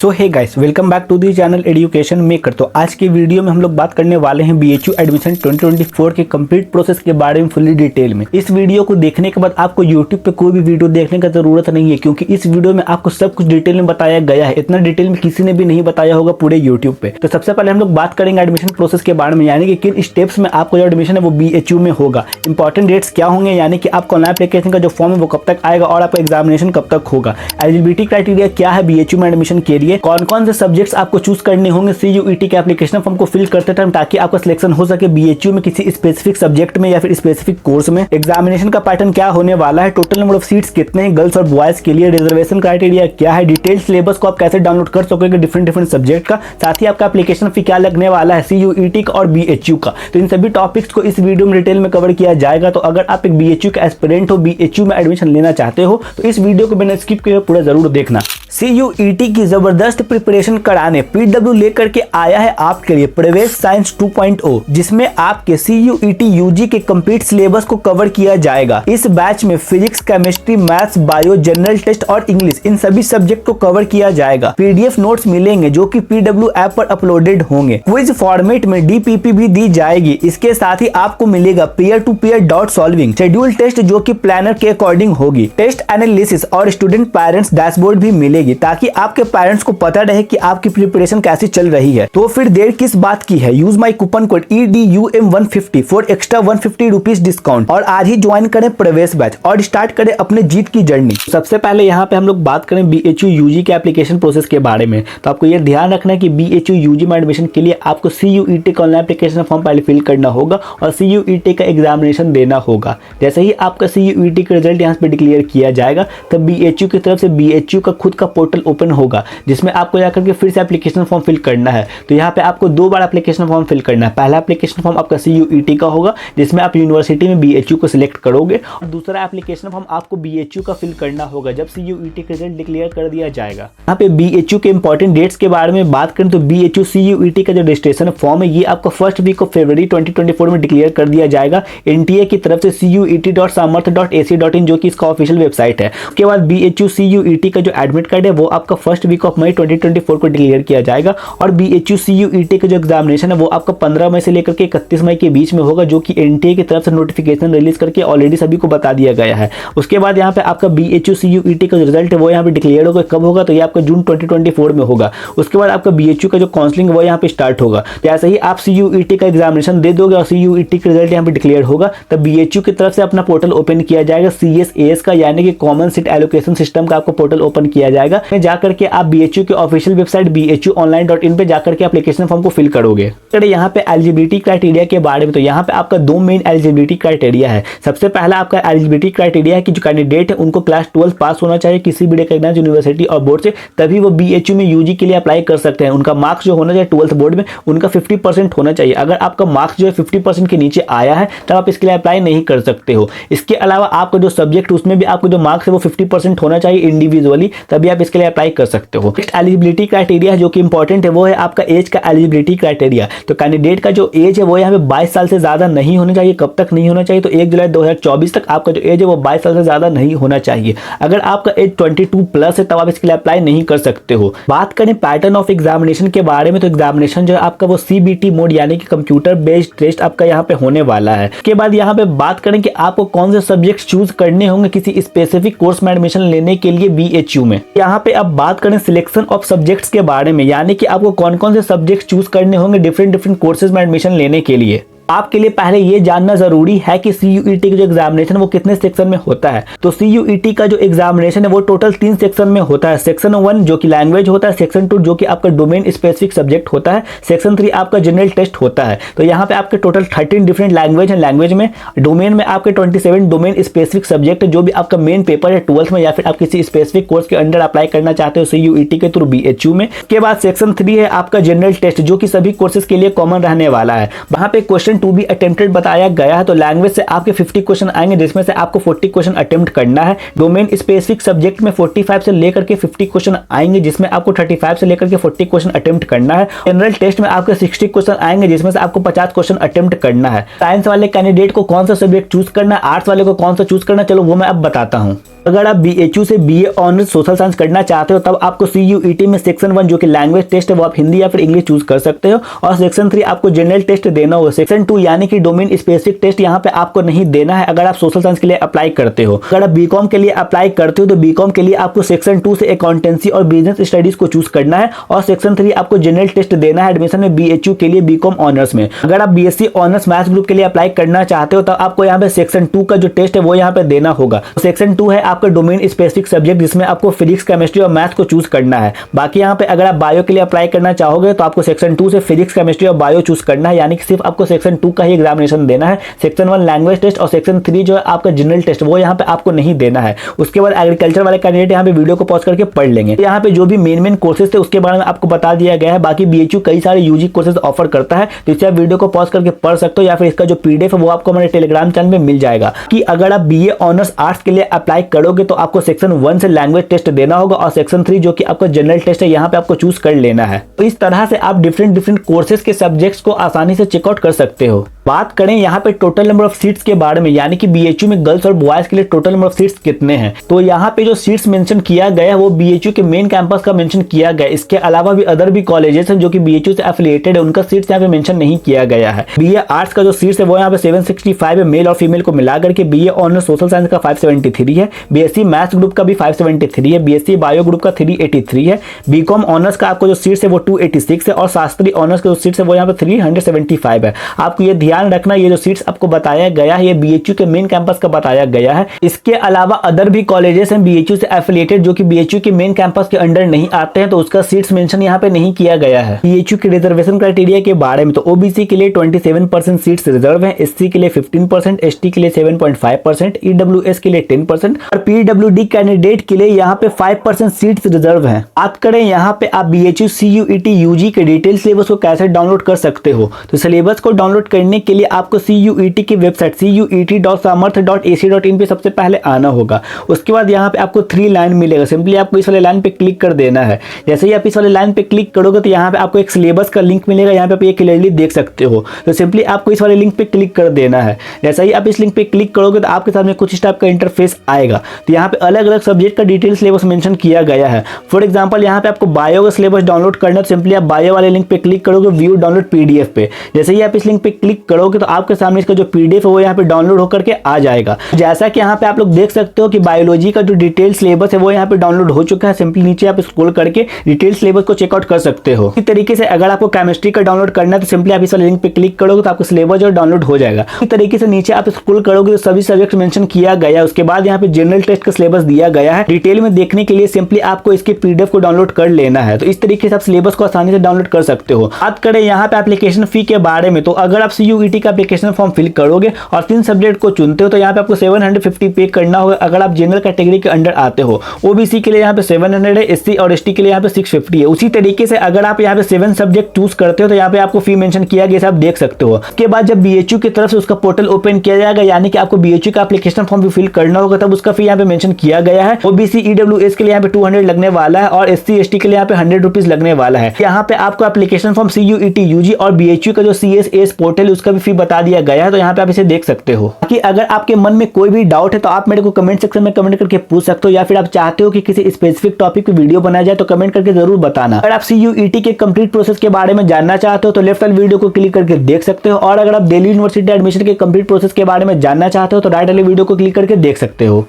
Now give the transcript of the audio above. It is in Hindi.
So hey guys, welcome back to the channel education maker. तो आज की वीडियो में हम लोग बात करने वाले हैं बीएचयू एडमिशन 2024 के कंप्लीट प्रोसेस के बारे में फुल्ली डिटेल में। इस वीडियो को देखने के बाद आपको यूट्यूब पे कोई भी वीडियो देखने का जरूरत नहीं है, क्योंकि इस वीडियो में आपको सब कुछ डिटेल में बताया गया है। इतना डिटेल में किसी ने भी नहीं बताया होगा पूरे यूट्यूब पे। तो सबसे पहले हम लोग बात करेंगे एडमिशन प्रोसेस के बारे में, यानी कि किन स्टेप्स में आपको जो एडमिशन है वो बीएचयू में होगा। इंपॉर्टेंट डेट्स क्या होंगे, यानी कि आपको ऑनलाइन एप्लीकेशन का जो फॉर्म है वो कब तक आएगा और आपका एग्जामिनेशन कब तक होगा। एलिजिबिलिटी क्राइटेरिया क्या है बीएचयू में एडमिशन के लिए, कौन कौन से सब्जेक्ट्स आपको चूज करने होंगे सीयूईटी के एप्लीकेशन फॉर्म को फिल करते टाइम, ताकि आपका सिलेक्शन हो सके बीएचयू में किसी स्पेसिफिक सब्जेक्ट में या फिर स्पेसिफिक कोर्स में। एग्जामिनेशन का पैटर्न क्या होने वाला है, टोटल नंबर ऑफ सीट्स कितने हैं गर्ल्स और बॉयज के लिए, रिजर्वेशन क्राइटेरिया क्या है, डिटेल सिलेबस को आप कैसे डाउनलोड कर सकोगे डिफरेंट सब्जेक्ट का, साथ ही आपका एप्लीकेशन फी क्या लगने वाला है सीयूईटी का और बीएचयू का। तो इन सभी टॉपिक्स को इस वीडियो में डिटेल में कवर किया जाएगा। तो अगर आप एक बीएचयू का एस्पिरेंट हो, बीएचयू में एडमिशन लेना चाहते हो, तो इस वीडियो को बिना स्किप किए पूरा जरूर देखना। सीयूईटी की जबरदस्त प्रिपरेशन कराने पीडब्ल्यू लेकर के आया है आपके लिए प्रवेश साइंस 2.0, जिसमें आपके सीयूईटी यूजी के कंप्लीट सिलेबस को कवर किया जाएगा। इस बैच में physics, chemistry, maths, bio, general test और इंग्लिश इन सभी सब्जेक्ट को कवर किया जाएगा। पीडीएफ नोट्स मिलेंगे जो कि पीडब्ल्यू ऐप पर अपलोडेड होंगे। क्विज फॉर्मेट में डीपीपी भी दी जाएगी। इसके साथ ही आपको मिलेगा peer to peer doubt solving, schedule test जो कि प्लानर के अकॉर्डिंग होगी, टेस्ट एनालिसिस और स्टूडेंट पेरेंट्स डैशबोर्ड भी मिलेगी, ताकि आपके पेरेंट्स को पता रहे कि आपकी प्रिपरेशन कैसी चल रही है। तो फिर देर किस बात की है, use my coupon code EDUM150 for extra 150 rupees discount और आज ही ज्वाइन करें प्रवेश बैच और स्टार्ट करें अपने जीत की जर्नी। सबसे पहले यहाँ पे हम लोग बात करें बीएचयू यूजी के एप्लीकेशन प्रोसेस के बारे में। तो आपको यह ध्यान रखना है कि बीएचयू यूजी में एडमिशन के लिए आपको सीयूईटी का ऑनलाइन एप्लीकेशन फॉर्म पहले फिल करना होगा और सीयूईटी का एग्जामिनेशन देना होगा। जैसे ही आपका सीयूईटी का रिजल्ट यहाँ पे डिक्लेयर किया जाएगा, तब बीएचयू की तरफ से बीएचयू का खुद का पोर्टल ओपन होगा, जिसमें आपको जाकर के फिर से एप्लीकेशन फॉर्म फिल करना है। तो यहाँ पे आपको दो बार एप्लीकेशन फॉर्म फिल करना है। पहला एप्लीकेशन फॉर्म आपका सीयूईटी का होगा, जिसमें आप यूनिवर्सिटी में बीएचयू को सिलेक्ट करोगे, और दूसरा एप्लीकेशन फॉर्म आपको बीएचयू का फिल करना होगा जब सीयूईटी का रिजल्ट डिक्लेयर कर दिया जाएगा। यहाँ पे बीएचयू के इंपॉर्टेंट डेट्स के बारे में बात करें तो बीएचयू सीयूईटी का जो रजिस्ट्रेशन फॉर्म है ये आपको फर्स्ट वीक ऑफ फरवरी 2024 में डिक्लेयर कर दिया जाएगा एनटीए की तरफ से cuet.samarth.ac.in, जो कि इसका ऑफिशियल वेबसाइट है। उसके बाद बीएचयू सीयूईटी का जो एडमिट कार्ड है वो आपका फर्स्ट वीक ऑफ मई 2024 को डिक्लेयर किया जाएगा, और बीएचयू सीयूईटी का जो एग्जामिनेशन है वो आपका 15 मई से लेकर के 31 मई के बीच में होगा, जो कि एनटीए की तरफ से नोटिफिकेशन रिलीज करके ऑलरेडी सभी को बता दिया गया है। उसके बाद यहाँ पे आपका बीएचयू सीयूईटी का जो रिजल्ट है वो यहाँ पे डिक्लेयर होगा। कब होगा, तो ये आपका जून 2024 में होगा। उसके बाद आपका बीएचयू का जो काउंसलिंग वो यहाँ पे स्टार्ट होगा। जैसे ही आप सीयूईटी का एग्जामिनेशन दे दोगे और सीयूईटी का रिजल्ट यहाँ पे डिक्लेयर होगा, तब बीएचयू की तरफ से अपना पोर्टल ओपन किया जाएगा CSAS का, यानी कि कॉमन सीट एलोकेशन सिस्टम का आपको पोर्टल ओपन किया जाएगा। जाकर के आप बीएचयू के ऑफिशियल वेबसाइट BHUonline.in पे जाकर के एप्लीकेशन फॉर्म को फिल करोगे। यहाँ पे एलिजिबिलिटी क्राइटेरिया के बारे में, तो यहाँ पे आपका दो मेन एलिजिबिलिटी क्राइटेरिया है। सबसे पहला आपका एलिजिबिलिटी क्राइटेरिया है कि जो कैंडिडेट है उनको क्लास 12 पास होना चाहिए किसी भी रिकॉग्नाइज्ड यूनिवर्सिटी और बोर्ड से, तभी वो बीएचयू में यूजी के लिए अप्लाई कर सकते हैं। उनका मार्क्स जो होना चाहिए 12th बोर्ड में उनका 50% होना चाहिए। अगर आपका मार्क्स जो है 50% के नीचे आया है तब आप इसके लिए अप्लाई नहीं कर सकते हो। इसके अलावा आपका जो सब्जेक्ट उसमें भी आपको जो मार्क्स है वो 50% होना चाहिए इंडिविजुअली, तभी आप इसके लिए अप्लाई कर सकते हो। नेक्स्ट एलिजिबिलिटी क्राइटेरिया जो कि इंपॉर्टेंट है वो है आपका एज का एलिजिबिलिटी क्राइटेरिया। तो कैंडिडेट का जो एज है वो यहाँ पे 22 साल से ज्यादा नहीं होना चाहिए। कब तक नहीं होना चाहिए, तो 1 जुलाई 2024 तक आपका जो एज है वो 22 साल से ज्यादा नहीं होना चाहिए। अगर आपका एज 22 प्लस है तब आप इसके लिए अप्लाई नहीं कर सकते हो। बात करें पैटर्न ऑफ एग्जामिनेशन के बारे में, तो एग्जामिनेशन जो है आपका वो CBT मोड यानी कि कंप्यूटर बेस्ड टेस्ट आपका यहाँ पे होने वाला है। उसके बाद यहाँ पे बात करें कि आपको कौन से सब्जेक्ट चूज करने होंगे किसी स्पेसिफिक कोर्स में एडमिशन लेने के लिए बीएचयू में। यहाँ पे अब बात करें सिलेक्शन ऑफ सब्जेक्ट्स के बारे में, यानी कि आपको कौन कौन से सब्जेक्ट चूज करने होंगे डिफरेंट कोर्सेज में एडमिशन लेने के लिए। आपके लिए पहले ये जानना जरूरी है कि सीयूईटी का जो एग्जामिनेशन वो कितने सेक्शन में होता है। तो सीयूईटी का जो एग्जामिनेशन है वो टोटल 3 सेक्शन में होता है। सेक्शन 1 जो कि लैंग्वेज होता है, सेक्शन 2 जो कि आपका डोमेन स्पेसिफिक सब्जेक्ट होता है, सेक्शन 3 आपका जनरल टेस्ट होता है। तो यहाँ पे आपके टोटल 13 डिफरेंट लैंग्वेज है। लैंग्वेज में, डोमेन में आपके 27 डोमेन स्पेसिफिक सब्जेक्ट जो भी आपका मेन पेपर है 12th में, या फिर आप किसी स्पेसिफिक कोर्स के अंडर अप्लाई करना चाहते हो सीयूईटी के थ्रू बीएचयू में। उसके बाद सेक्शन 3 है आपका जनरल टेस्ट, जो कि सभी कोर्सेज के लिए कॉमन रहने वाला है। वहां पे क्वेश्चन टू बी अटेम्प्टेड बताया गया है। तो लैंग्वेज से आपके 50 क्वेश्चन आएंगे जिसमें से आपको 40 क्वेश्चन अटेम्प्ट करना है। डोमेन स्पेसिफिक सब्जेक्ट में 45 से लेकर के 50 क्वेश्चन आएंगे जिसमें आपको 35 से लेकर के 40 क्वेश्चन अटेम्प्ट करना है। जनरल टेस्ट में आपके 60 क्वेश्चन आएंगे जिसमें से आपको 50 क्वेश्चन अटेम्प्ट करना है। साइंस वाले कैंडिडेट को कौन सा सब्जेक्ट चूज करना है, आर्ट्स वाले को कौन सा चूज करना है, चलो वो मैं अब बताता हूँ। अगर आप BHU से BA ऑनर्स सोशल साइंस करना चाहते हो तब आपको CUET में सेक्शन 1 जो कि लैंग्वेज टेस्ट है वो आप हिंदी या फिर इंग्लिश चूज कर सकते हो, और सेक्शन 3 आपको जनरल टेस्ट देना होगा। सेक्शन 2 यानी कि डोमेन स्पेसिफिक टेस्ट यहाँ पे आपको नहीं देना है अगर आप सोशल साइंस के लिए अप्लाई करते हो। अगर आप BCom के लिए अप्लाई करते हो तो BCom के लिए आपको सेक्शन 2 से अकाउंटेंसी और बिजनेस स्टडीज को चूज करना है, और सेक्शन 3 आपको जनरल टेस्ट देना है एडमिशन में BHU के लिए BCom ऑनर्स में। अगर आप BSc ऑनर्स मैथ्स ग्रुप के लिए अप्लाई करना चाहते हो तो आपको यहाँ पे सेक्शन 2 का जो टेस्ट है वो यहाँ पे देना होगा। सेक्शन 2 है आपका डोमेन स्पेसिफिक सब्जेक्ट जिसमें आपको फिजिक्स, केमिस्ट्री और मैथ्स को चूज करना है। बाकी यहाँ पे अगर आप बायो के लिए अप्लाई करना चाहोगे तो आपको सेक्शन 2 से फिजिक्स, केमिस्ट्री और बायो चूज करना है, यानी कि सिर्फ आपको सेक्शन 2 का ही एग्जामिनेशन देना है। सेक्शन 1 लैंग्वेज टेस्ट और सेक्शन 3 जो है आपका जनरल टेस्ट वो यहाँ पे आपको नहीं देना है। उसके बाद एग्रीकल्चर वाले कैंडिडेट यहाँ पे वीडियो को पॉज करके पढ़ लेंगे। यहाँ पे जो भी मेन कोर्सेज थे उसके बारे में आपको बता दिया गया है। बाकी BHU कई सारे UG कोर्सेज ऑफर करता है तो इससे आप वीडियो को पॉज करके पढ़ सकते हो, या फिर इसका जो PDF है वो आपको हमारे टेलीग्राम चैनल में मिल जाएगा। कि अगर आप BA ऑनर्स आर्ट्स के लिए अप्लाई करोगे तो आपको सेक्शन 1 से लैंग्वेज टेस्ट देना होगा, और सेक्शन 3 जो कि आपका जनरल टेस्ट है यहाँ पे आपको चूज कर लेना है। तो इस तरह से आप डिफरेंट कोर्सेज के सब्जेक्ट्स को आसानी से चेकआउट कर सकते हो। बात करें यहाँ पे टोटल नंबर ऑफ सीट्स के बारे में, यानी कि BHU में गर्ल्स और बॉयज के लिए टोटल नंबर ऑफ सीट्स कितने हैं, तो यहाँ पे जो सीट्स मेंशन किया गया है वो BHU के मेन कैंपस का मेंशन किया गया है। इसके अलावा भी अदर भी कॉलेजेस हैं जो कि BHU से एफिलिएटेड है, उनका सीट्स यहाँ पे मेंशन नहीं किया गया है। BA आर्ट्स का जो सीट्स है वो यहाँ पे 765 है, मेल और फीमेल को मिलाकर के। BA ऑनर्स सोशल साइंस का 573 है, BSc मैथ्स ग्रुप का भी 573 है, BSc बायो ग्रुप का 383 है, BCom ऑनर्स का आपको जो सीट्स है वो 286 है, और शास्त्री ऑनर्स के जो सीट्स है वो यहाँ पे 375 है। आपको ये ध्यान रखना, ये जो सीट्स आपको बताया गया है ये BHU के मेन कैंपस का बताया गया है। इसके अलावा अदर भी कॉलेजेस हैं BHU से एफिलिएटेड जो कि BHU के मेन कैंपस के अंडर नहीं आते हैं, तो उसका सीट्स मेंशन यहाँ पे नहीं किया गया है। BHU के रिजर्वेशन क्राइटेरिया के बारे में, तो OBC के लिए 27% सीट्स रिजर्व है, SC के लिए 15%, ST के लिए 7.5%, EWS के लिए 10% और PWD कैंडिडेट के लिए यहाँ पे 5% सीट्स रिजर्व है। बात करें यहाँ पे आप BHU CUET UG के डिटेल सिलेबस को कैसे डाउनलोड कर सकते हो, तो सिलेबस को डाउनलोड करने के लिए आपको CUET की वेबसाइट cuet.samarth.ac.in पे सबसे पहले आना होगा। उसके बाद यहाँ पे आपको 3 लाइन मिलेगा, सिंपली आपको इस वाले लाइन पे क्लिक कर देना है। जैसे ही आप इस वाले लाइन पे क्लिक करोगे तो यहाँ पे आपको एक सिलेबस का लिंक मिलेगा, यहाँ पे आप ये क्लियरली देख सकते हो। तो सिंपली आपको इस वाले लिंक पे क्लिक कर देना है। जैसे ही आप इस लिंक पे क्लिक करोगे तो आपके सामने कुछ इस टाइप का इंटरफेस आएगा। तो यहाँ पे अलग अलग सब्जेक्ट का डिटेल सिलेबस मेंशन किया गया है। फॉर एग्जांपल यहाँ पे आपको बायो का सिलेबस डाउनलोड करना है, तो सिंपली आप बायो वाले लिंक पे क्लिक करोगे, व्यू डाउनलोड PDF पे। जैसे ही आप इस लिंक पे क्लिक करोगे तो आपके सामने इसका जो PDF है वो यहाँ पे डाउनलोड होकर के आ जाएगा। जैसा कि यहाँ पे आप लोग देख सकते हो कि बायोलॉजी का जो डिटेल सिलेबस है वो यहाँ पे डाउनलोड हो चुका है। सिंपली नीचे आप स्क्रॉल करके डिटेल सिलेबस को चेकआउट कर सकते हो। इसी तरीके से अगर आपको केमिस्ट्री का डाउनलोड करना है तो सिंपली आप इस वाले लिंक पे क्लिक करोगे तो आपको सिलेबस जो डाउनलोड हो जाएगा। इसी तरीके से नीचे आप स्क्रॉल करोगे तो सभी सब्जेक्ट मेंशन किया गया है। उसके बाद यहाँ पे जनरल टेस्ट का सिलेबस दिया गया है। डिटेल में देखने के लिए सिंपली आपको इसके PDF को डाउनलोड कर लेना है। तो इस तरीके से आप सिलेबस को आसानी से डाउनलोड कर सकते हो। बात करें यहाँ पे एप्लीकेशन फी के बारे में, तो अगर आप CUET का एप्लीकेशन फॉर्म फिल करोगे और 3 सब्जेक्ट को चुनते हो तो यहाँ पे आपको 750 पे करना होगा अगर आप जनरल कैटेगरी के अंडर आते हो। OBC के लिए यहाँ पे 700 है, SC और ST के लिए यहाँ पे 650 है। उसी तरीके से अगर आप यहाँ पे 7 सब्जेक्ट चूज करते हो तो यहाँ पे आपको फी मेंशन किया गया, आप देख सकते हो। उसके बाद जब BHU की तरफ से उसका पोर्टल ओपन किया जाएगा, यानी कि आपको BHU का एप्लीकेशन फॉर्म भी फिल करना होगा, तब उसका फी यहाँ पे मेंशन किया गया है। OBC EWS के लिए यहाँ पे 200 लगने वाला है और SC ST के लिए यहाँ पे 100 रुपीज लगने वाला है। यहाँ पे आपको एप्लीकेशन फॉर्म CUET UG और BHU का जो CSAS पोर्टल है उसका भी फी बता दिया गया है, तो यहाँ पे आप इसे देख सकते हो। बाकी अगर आपके मन में कोई भी डाउट है तो आप मेरे को कमेंट सेक्शन में कमेंट करके पूछ सकते हो, या फिर आप चाहते हो कि किसी स्पेसिफिक टॉपिक पे वीडियो बनाया जाए तो कमेंट करके जरूर बताना। अगर आप CUET के कंप्लीट प्रोसेस के बारे में जानना चाहते हो तो लेफ्ट वाले वीडियो को क्लिक करके देख सकते हो, और अगर आप दिल्ली यूनिवर्सिटी एडमिशन के कंप्लीट प्रोसेस के बारे में जानना चाहते हो तो राइट वाले वीडियो को क्लिक करके देख सकते हो।